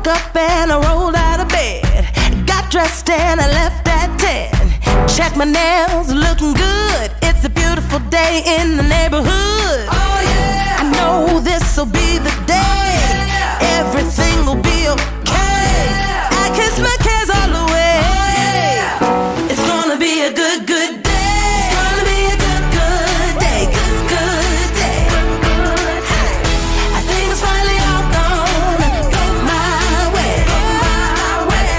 woke up and I rolled out of bed. Got dressed and I left at 10. Checked my nails, looking good. It's a beautiful day in the neighborhood. Oh yeah! I know this'll be the day. Oh, yeah. Everything will be okay. Oh, yeah. I kiss my cares all away. Oh, yeah. It's gonna be a good, good day. It's gonna be a good, good day. Good, good day. Hey. I think it's finally all gonna go my way. Go my way.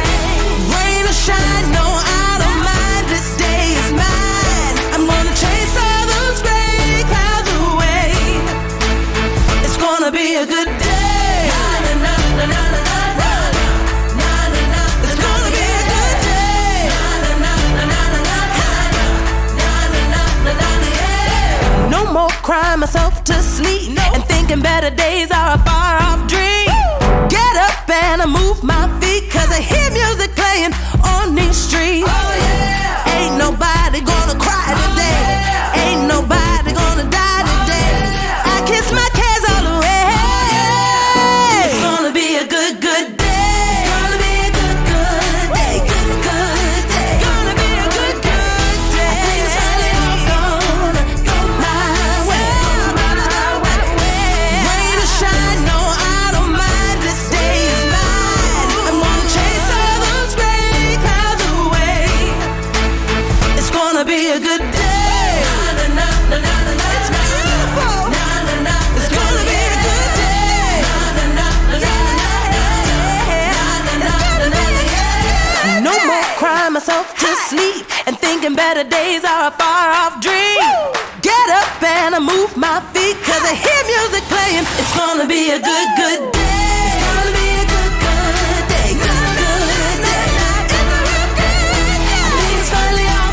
Rain or shine, no, I don't mind. This day is mine. I'm gonna chase all those gray clouds away. It's gonna be a good day. Crying myself to sleep and thinking better days are a far off dream. Get up and I move my feet, cause I hear music playing on these streets. Oh yeah! Ain't nobody gonna cry today. Ain't nobody gonna die today. I kiss my cares all away. It's gonna be a good, good day. It's gonna be a good, good day. Good, good day. Gonna be a good, good day. I think it's finally all gonna go my way. Be a good day. It's beautiful. It's gonna be a good day. No more crying myself to sleep and thinking better days are a far off dream. Get up and I move my feet, cause I hear music playing. It's gonna be a good, good day. It's gonna be a good, good day. Good, good day. I think it's finally all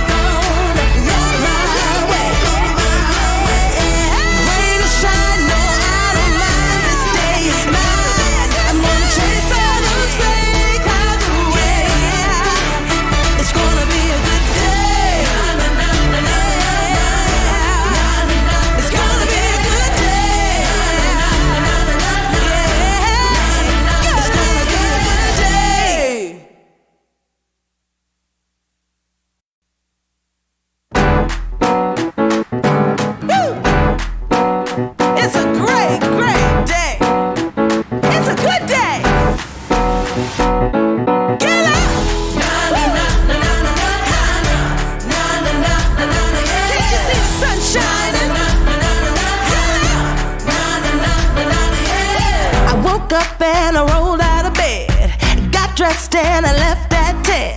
up and I rolled out of bed. Got dressed and I left at 10.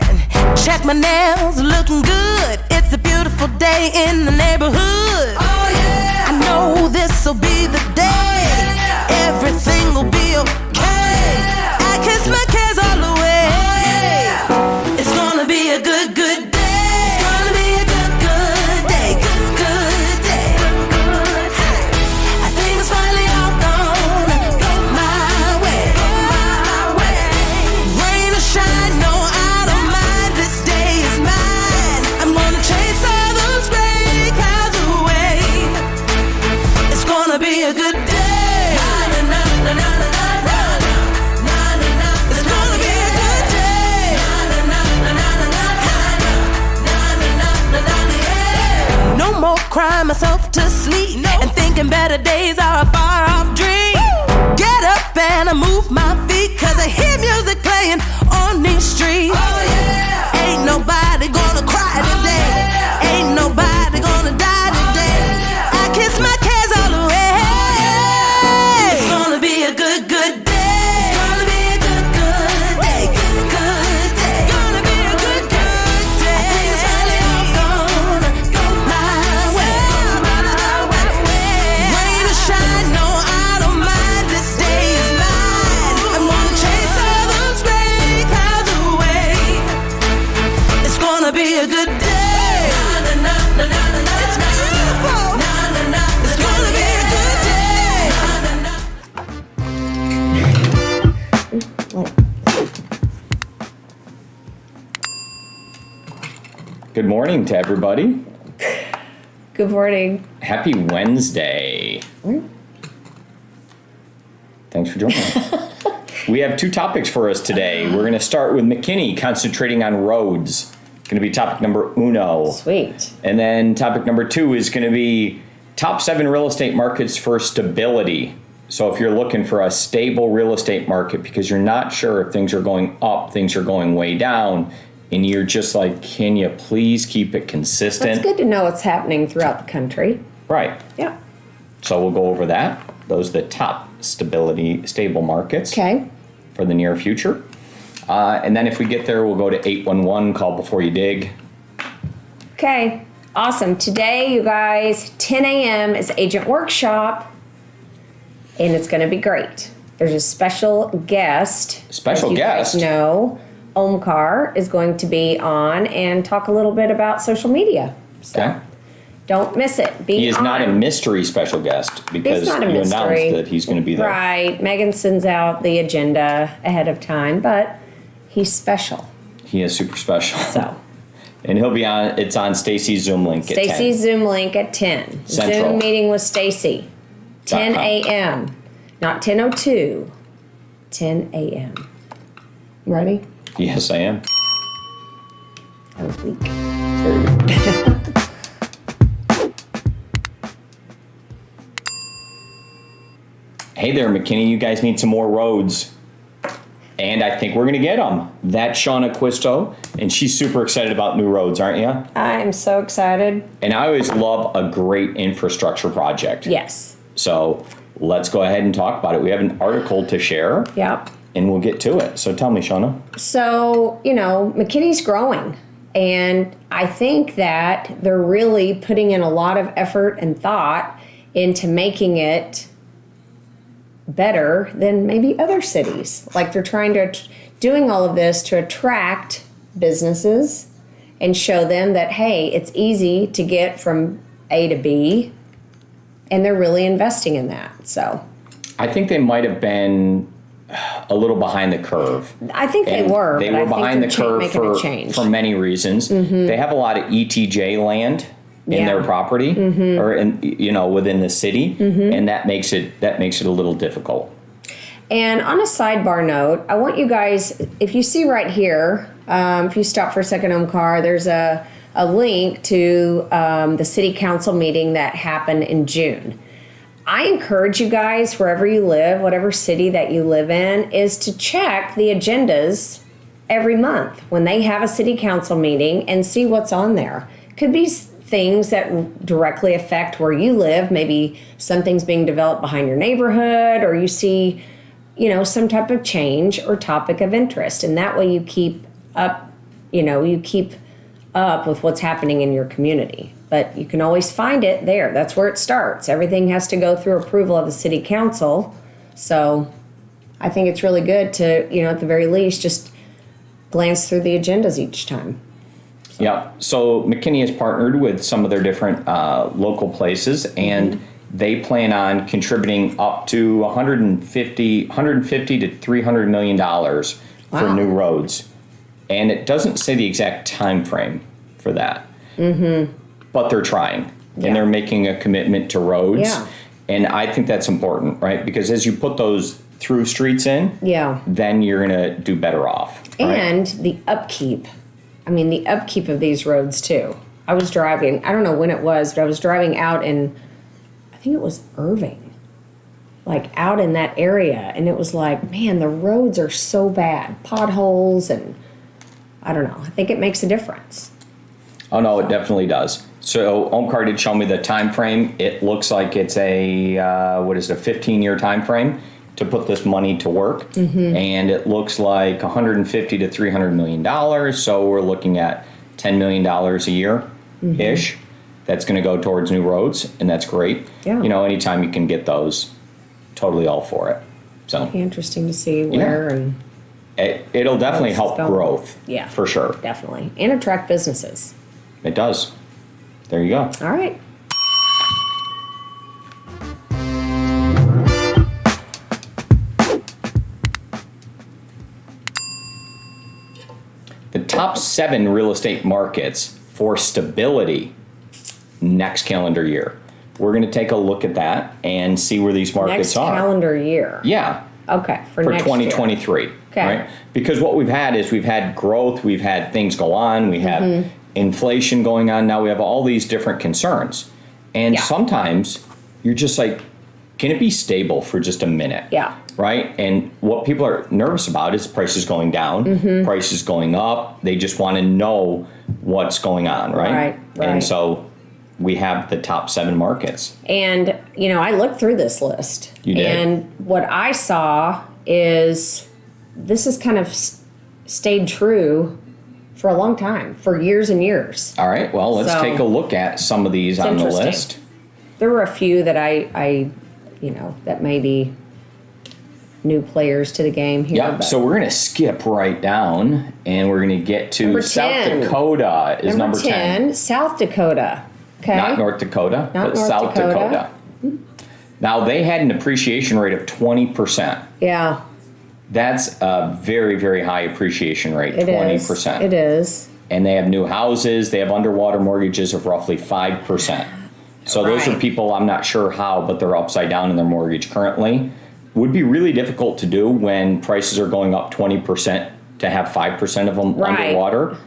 Checked my nails, looking good. It's a beautiful day in the neighborhood. Oh yeah! I know this'll be the day. Oh, yeah. Everything will be okay. Oh, yeah. I kiss my cares all away. Oh, yeah. It's gonna be a good, good day. It's gonna be a good, good day. Good, good day. Hey. I think it's finally all gonna go my way. Go my way. Rain or shine, no, I don't mind. This day is mine. I'm gonna chase all those gray clouds away. It's gonna be a good day. It's gonna be a good day. No more crying myself to sleep and thinking better days are a far off dream. Get up and I move my feet, cause I hear music playing on these streets. Oh yeah! Ain't nobody gonna cry today. Ain't nobody gonna die today. I kiss my cares all away. It's gonna be a good, good day. It's gonna be a good, good day. Good, good day. Gonna be a good, good day. I think it's finally all gonna go my way. Rain or shine, no, I don't mind. This day is mine. I'm gonna chase all those gray clouds away. It's gonna be a good day. It's beautiful. It's gonna be a good day. Good morning to everybody. Good morning. Happy Wednesday. Thanks for joining. We have two topics for us today. We're going to start with McKinney, concentrating on roads. Going to be topic number uno. Sweet. And then topic number 2 is going to be top 7 real estate markets for stability. So if you're looking for a stable real estate market because you're not sure if things are going up, things are going way down, and you're just like, can you please keep it consistent? It's good to know what's happening throughout the country. Right. Yeah. So we'll go over that. Those are the top stable markets Okay. for the near future. And then if we get there, we'll go to 811, call before you dig. Okay. Awesome. Today, you guys, 10 a.m. is agent workshop, and it's going to be great. There's a special guest. Special guest? No, Omkar is going to be on and talk a little bit about social media. So Okay. don't miss it. He is not a mystery special guest because He's not a you announced mystery. that he's going to be there. Right. Megan sends out the agenda ahead of time, but he's special. He is super special. So And he'll be on, it's on Stacy's Zoom link at 10. Stacy's Zoom link at 10. Central. Zoom meeting with Stacy. 10 a.m. Not 10:02. 10 a.m. Ready? Yes, I am. That was weak. Very good. Hey there, McKinney. You guys need some more roads. And I think we're going to get them. That's Shana Acquisto, and she's super excited about new roads, aren't you? I'm so excited. And I always love a great infrastructure project. Yes. So let's go ahead and talk about it. We have an article to share, Yep. and we'll get to it. So tell me, Shana. So, McKinney's growing. And I think that they're really putting in a lot of effort and thought into making it better than maybe other cities. Like they're trying to, doing all of this to attract businesses and show them that, hey, it's easy to get from A to B. And they're really investing in that. So I think they might have been a little behind the curve. I think they And were. They but were I think behind the they're curve making a change. for many reasons. They have a lot of ETJ land in their Yeah. property or within the city, and that makes it a little difficult. And on a sidebar note, I want you guys, if you see right here, if you stop for a second on car, there's a link to the city council meeting that happened in June. I encourage you guys, wherever you live, whatever city that you live in, is to check the agendas every month when they have a city council meeting and see what's on there. Could be things that directly affect where you live. Maybe something's being developed behind your neighborhood, or you see, some type of change or topic of interest. And that way you keep up, with what's happening in your community. But you can always find it there. That's where it starts. Everything has to go through approval of the city council. So I think it's really good to, at the very least, just glance through the agendas each time. Yeah. So McKinney has partnered with some of their different local places, and they plan on contributing up to $150 to $300 million for Wow. new roads. And it doesn't say the exact time frame for that. But they're trying, Yeah. and they're making a commitment to roads. Yeah. And I think that's important, right? Because as you put those through streets in, Yeah. then you're going to do better off. Right? And the upkeep. The upkeep of these roads too. I was driving, I don't know when it was, but I was driving out in, I think it was Irving, like out in that area. And it was like, man, the roads are so bad. Potholes and I don't know. I think it makes a difference. Oh, no, it definitely does. So Omkar did show me the time frame. It looks like it's a 15-year time frame to put this money to work. And it looks like $150 to $300 million. So we're looking at $10 million a year-ish. That's going to go towards new roads, and that's great. Yeah. Anytime you can get those, totally all for it. So Be interesting to see where and it'll definitely Where this help is going. growth. Yeah. For sure. definitely. And attract businesses. It does. There you go. All right. The top 7 real estate markets for stability next calendar year. We're going to take a look at that and see where these markets Next are. calendar year. Yeah. Okay, for for next 2023. Okay. Right? Because what we've had is we've had growth, we've had things go on, we have inflation going on. Now we have all these different concerns. And Yeah. sometimes you're just like, can it be stable for just a minute? Yeah. Right? And what people are nervous about is prices going down, prices going up. They just want to know what's going on, right? Right. And so we have the top 7 markets. And, you know, I looked through this list. You did? And what I saw is this has kind of stayed true for a long time, for years and years. All right. Well, let's So, take a look at some of these on the interesting. list. There were a few that I you know, that may be new players to the game here. Yeah, but so we're going to skip right down and we're going to get to Number South 10. Dakota is number 10. South Dakota. Okay. Not North Dakota, Not but North South Dakota. Dakota. Now, they had an appreciation rate of 20%. Yeah, That's a very, very high appreciation rate, it 20%. is. It is. And they have new houses. They have underwater mortgages of roughly 5%. So those are Right. people, I'm not sure how, but they're upside down in their mortgage currently. Would be really difficult to do when prices are going up 20% to have 5% of them Right. underwater.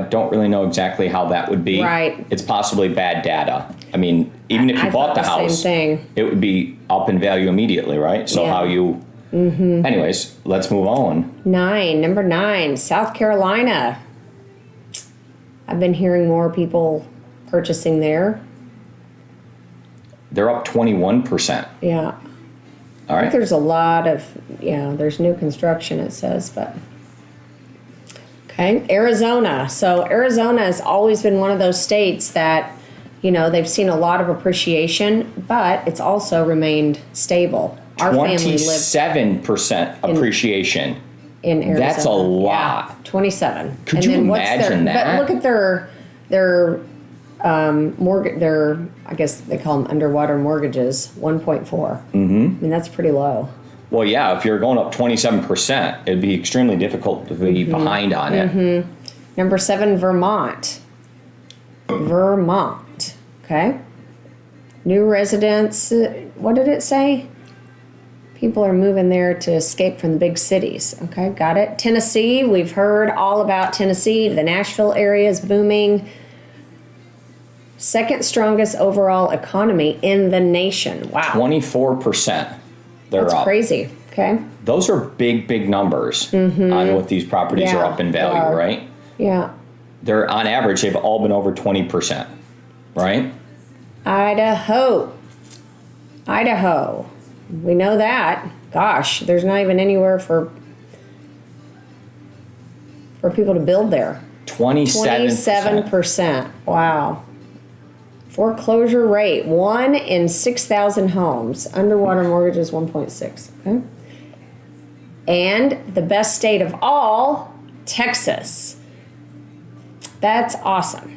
Don't really know exactly how that would be. Right. It's possibly bad data. I mean, even if you I bought thought the the same house, thing. it would be up in value immediately, right? So Yeah. how you... Anyways, let's move on. Number 9, South Carolina. I've been hearing more people purchasing there. They're up 21%. Yeah. All I think right. there's a lot of, there's new construction, it says, but. Okay, Arizona. So Arizona has always been one of those states that, you know, they've seen a lot of appreciation, but it's also remained stable. Our family lived 27% appreciation. in Arizona. That's a lot. Yeah, 27. Could you imagine that? But look at their I guess they call them underwater mortgages, 1.4. Mm-hmm. I mean, that's pretty low. Well, yeah, if you're going up 27%, it'd be extremely difficult to be behind on it. Number 7, Vermont. Vermont. Okay. New residents. What did it say? People are moving there to escape from the big cities. Okay, got it. Tennessee. We've heard all about Tennessee. The Nashville area is booming. Second strongest overall economy in the nation. Wow. 24%. They're That's up. crazy. Okay. Those are big, big numbers on what these properties are Yeah, up in they value, are. right? Yeah. They're on average, they've all been over 20%, right? Idaho. We know that. Gosh, there's not even anywhere for people to build there. 27%. 27%. Wow. Foreclosure rate, 1 in 6,000 homes. Underwater mortgages, 1.6. Okay. And the best state of all, Texas. That's awesome.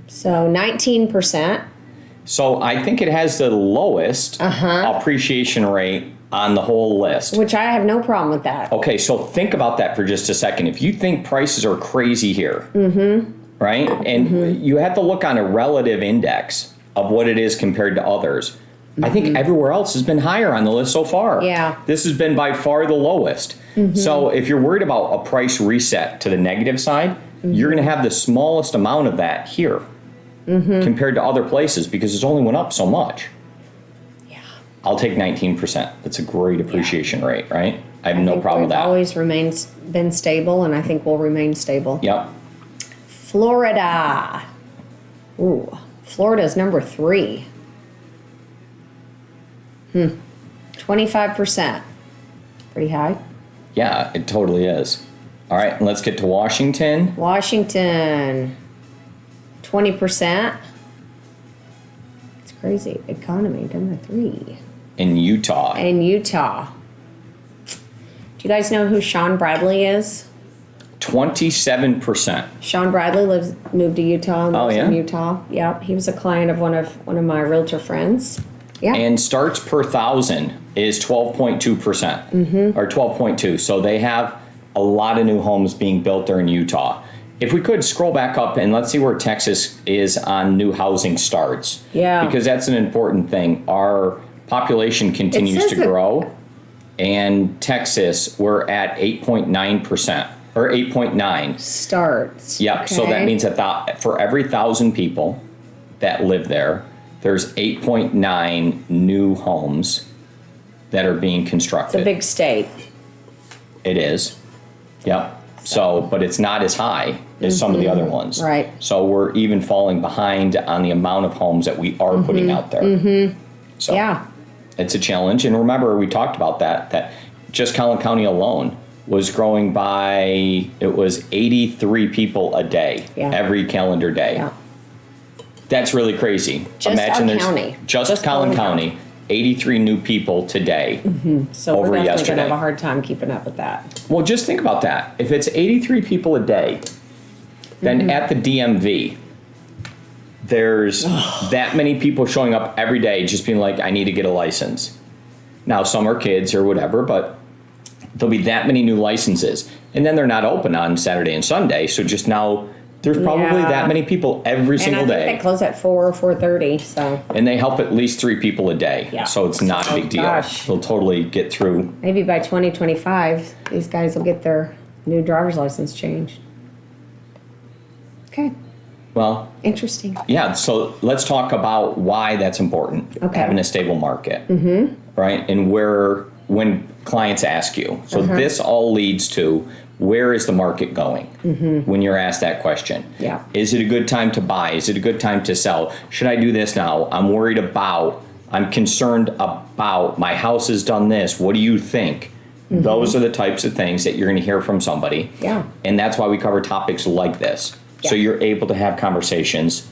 So 19%. So I think it has the lowest appreciation rate on the whole list. Which I have no problem with that. Okay, so think about that for just a second. If you think prices are crazy here, right? And you have to look on a relative index of what it is compared to others. I think everywhere else has been higher on the list so far. Yeah. This has been by far the lowest. So if you're worried about a price reset to the negative side, you're going to have the smallest amount of that here compared to other places because it's only went up so much. Yeah. I'll take 19%. That's a great appreciation rate, right? I have no problem with that. Always been stable, and I think will remain stable. Yep. Florida. Ooh, Florida's number 3. 25%. Pretty high. Yeah, it totally is. All right, let's get to Washington. Washington. 20%. It's crazy. Economy, number 3. In Utah. In Utah. Do you guys know who Sean Bradley is? 27%. Sean Bradley moved to Utah. And lives yeah? in Utah. Yeah, he was a client of one of my realtor friends. Yeah. And starts per thousand is 12.2%. Or 12.2. So they have a lot of new homes being built there in Utah. If we could scroll back up and let's see where Texas is on new housing starts. Yeah. Because that's an important thing. Our population continues says to that- grow. And Texas, we're at 8.9%, or 8.9. Starts. Yep. So that Okay. means that for every 1,000 people that live there, there's 8.9 new homes that are being It's constructed. a big state. It is. Yep. So, but it's not as high as some of the other ones. Right. So we're even falling behind on the amount of homes that we are putting out there. So Yeah. it's a challenge. And remember, we talked about that just Collin County alone was growing by, it was 83 people a day, Yeah. every calendar day. Yeah. That's really crazy. Just our county. Just Collin County, 83 new people today. So Over we're definitely going yesterday. to have a hard time keeping up with that. Well, just think about that. If it's 83 people a day, then at the DMV, there's that many people showing up every day just being like, I need to get a license. Now, some are kids or whatever, but there'll be that many new licenses. And then they're not open on Saturday and Sunday. So just now, there's probably Yeah. that many people every And I single think day. they close at 4:30. So And they help at least 3 people a day. Yeah. So it's not a Oh, big deal. gosh. They'll totally get through. maybe by 2025, these guys will get their new driver's license changed. Okay. Well, Interesting. yeah, so let's talk about why that's important, Okay. having a stable market, right? And when clients ask you. So this all leads to, where is the market going when you're asked that question? Yeah. Is it a good time to buy? Is it a good time to sell? Should I do this now? I'm concerned about, my house has done this. What do you think? Those are the types of things that you're going to hear from somebody. Yeah. And that's why we cover topics like this. So Yeah. you're able to have conversations,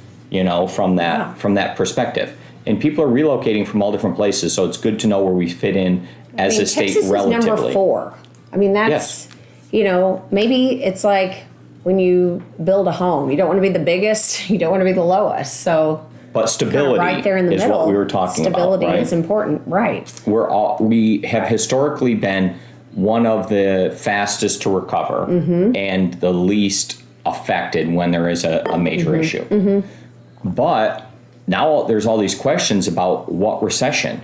from that perspective. And people are relocating from all different places, so it's good to know where we fit in as a state Texas relatively. is number 4. I mean, that's, Yes. maybe it's like when you build a home, you don't want to be the biggest, you don't want to be the lowest. So But stability right there in the is middle, what we were talking stability about, right? is important, right? We have historically been one of the fastest to recover and the least affected when there is a major issue. But now there's all these questions about what recession.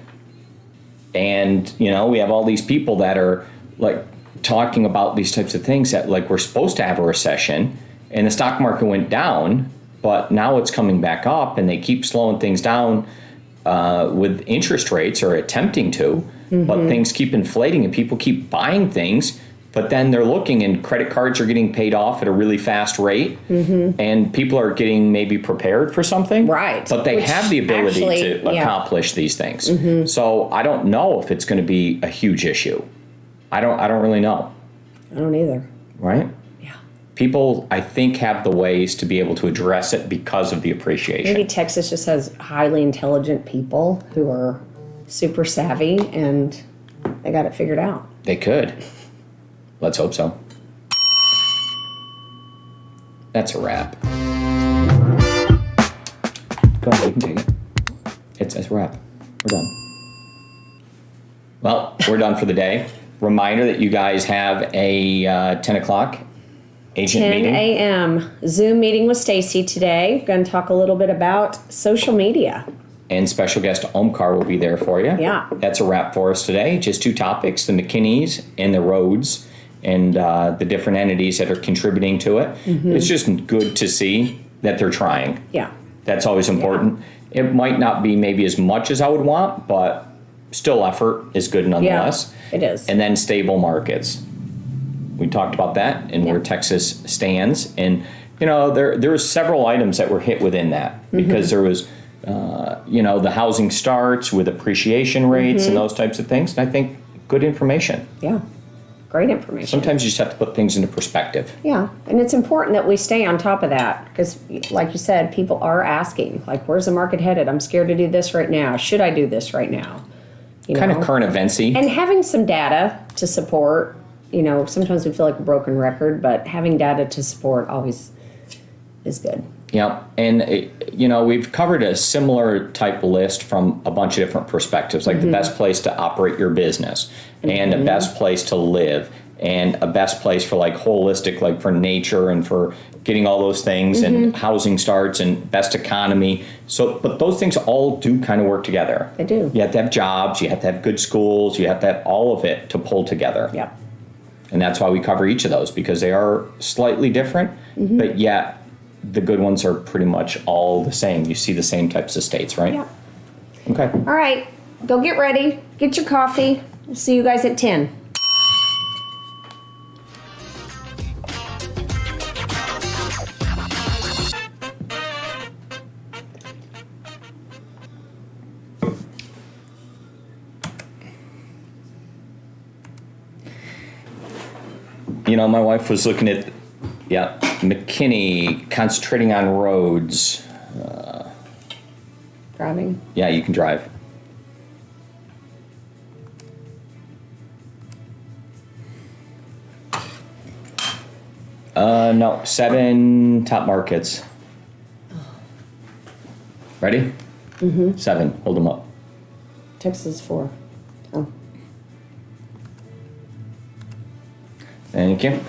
And, we have all these people that are like talking about these types of things that like we're supposed to have a recession and the stock market went down, but now it's coming back up and they keep slowing things down with interest rates or attempting to, but things keep inflating and people keep buying things, but then they're looking and credit cards are getting paid off at a really fast rate and people are getting maybe prepared for something. Right. But they Which have the ability actually, to yeah. accomplish these things. So I don't know if it's going to be a huge issue. I don't really know. I don't either. Right? Yeah. People, I think, have the ways to be able to address it because of the appreciation. Maybe Texas just has highly intelligent people who are super savvy and they got it figured out. They could. Let's hope so. That's a wrap. Go ahead, you can take it. It's a wrap. We're done. Well, we're done for the day. Reminder that you guys have a 10 o'clock agent 10 meeting. a.m. Zoom meeting with Stacy today. Going to talk a little bit about social media. And special guest Omkar will be there for you. Yeah. That's a wrap for us today. Just 2 topics, the McKinneys and the roads and the different entities that are contributing to it. It's just good to see that they're trying. Yeah. That's always important. It might not be maybe as much as I would want, but still effort is good nonetheless. Yeah, it is. And then stable markets. We talked about that and where Texas stands. And, there were several items that were hit within that because there was, the housing starts with appreciation rates and those types of things. And I think good information. Yeah. Great information. Sometimes you just have to put things into perspective. Yeah, and it's important that we stay on top of that because, like you said, people are asking, like, where's the market headed? I'm scared to do this right now. Should I do this right now? Kind of current eventsy. And having some data to support, sometimes we feel like a broken record, but having data to support always is good. Yeah, and we've covered a similar type list from a bunch of different perspectives, like the best place to operate your business and the best place to live and a best place for like holistic, like for nature and for getting all those things and housing starts and best economy. So, but those things all do kind of work together. They do. You have to have jobs, you have to have good schools, you have to have all of it to pull together. Yep. And that's why we cover each of those, because they are slightly different, but yet the good ones are pretty much all the same. You see the same types of states, right? Yep. Okay. All right, go get ready, get your coffee. We'll see you guys at 10. You know, my wife was looking at, McKinney, concentrating on roads. Driving. Yeah, you can drive. No, 7 top markets. Ready? 7, hold them up. Texas 4. Oh. Thank you.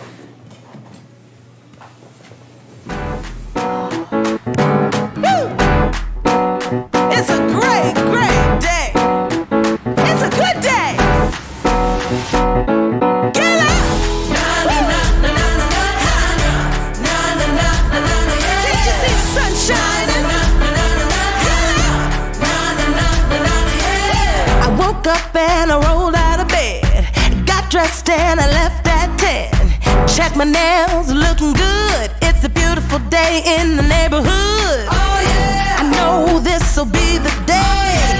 It's a great, great day. It's a good day. Get up. Na na na na na na na na na na na na. Can't you see the sun shining? Na na na na na na na na na. I woke up and I rolled out of bed. Got dressed and I left at 10. Check my nails, looking good. It's a beautiful day in the neighborhood. Oh yeah. I know this'll be the day.